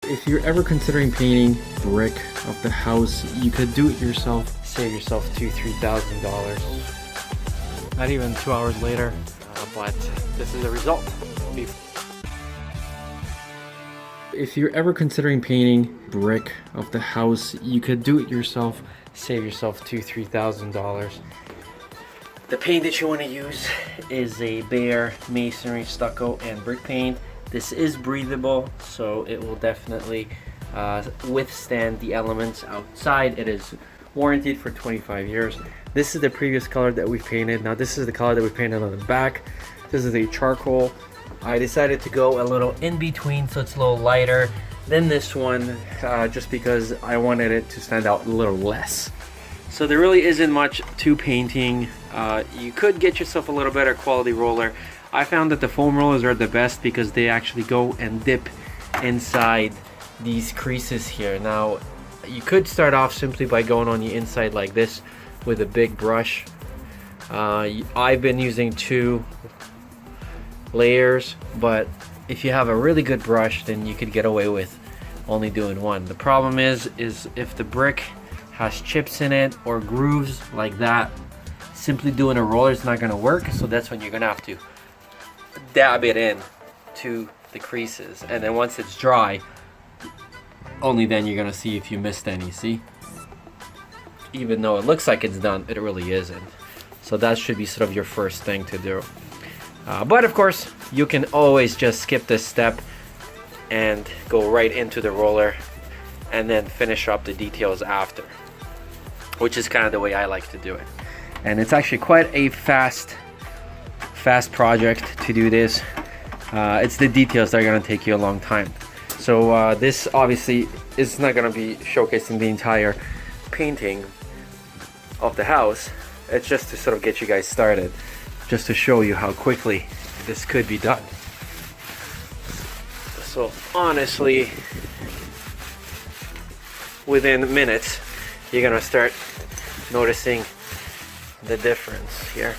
If you're ever considering painting brick of the house, you could do it yourself. Save yourself $2,000-$3,000. Not even 2 hours later, but this is the result. If you're ever considering painting brick of the house, you could do it yourself. Save yourself $2,000-$3,000. The paint that you want to use is a bare masonry, stucco, and brick paint. This is breathable, so it will definitely withstand the elements outside. It is warranted for 25 years. This is the previous color that we painted. Now this is the color that we painted on the back. This is a charcoal. I decided to go a little in between, so it's a little lighter than this one, just because I wanted it to stand out a little less. So there really isn't much to painting. You could get yourself a little better quality roller. I found that the foam rollers are the best because they actually go and dip inside these creases here. Now, you could start off simply by going on the inside like this with a big brush. I've been using 2 layers, but if you have a really good brush, then you could get away with only doing 1. The problem is if the brick has chips in it or grooves like that, simply doing a roller is not going to work. So that's when you're going to have to dab it in to the creases, and then once it's dry, only then you're going to see if you missed any. See, even though it looks like it's done, it really isn't. So that should be sort of your first thing to do. But of course, you can always just skip this step and go right into the roller and then finish up the details after, which is kind of the way I like to do it. And it's actually quite a fast project to do this. It's the details that are going to take you a long time. So this obviously is not going to be showcasing the entire painting of the house. It's just to sort of get you guys started, just to show you how quickly this could be done. So honestly, within minutes, you're going to start noticing the difference here.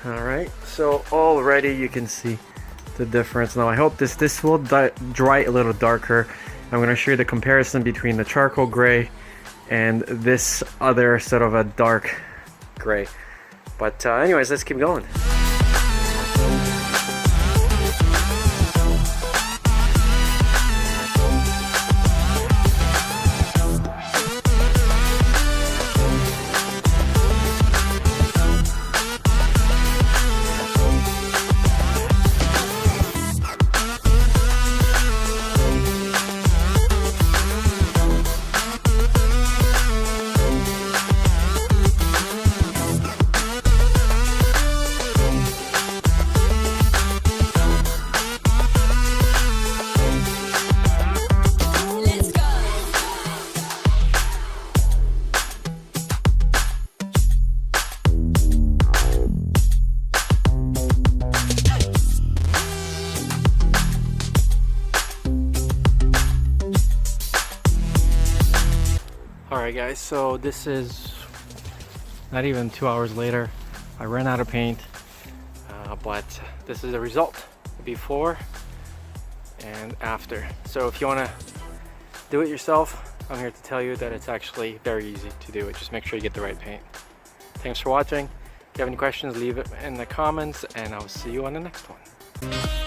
Alright, so already you can see the difference. Now I hope this will dry a little darker. I'm going to show you the comparison between the charcoal gray and this other sort of a dark gray. But anyways, let's keep going. Alright guys, so this is not even 2 hours later. I ran out of paint, but this is the result before and after. So if you want to do it yourself, I'm here to tell you that it's actually very easy to do it. Just make sure you get the right paint. Thanks for watching. If you have any questions, leave it in the comments, and I'll see you on the next one.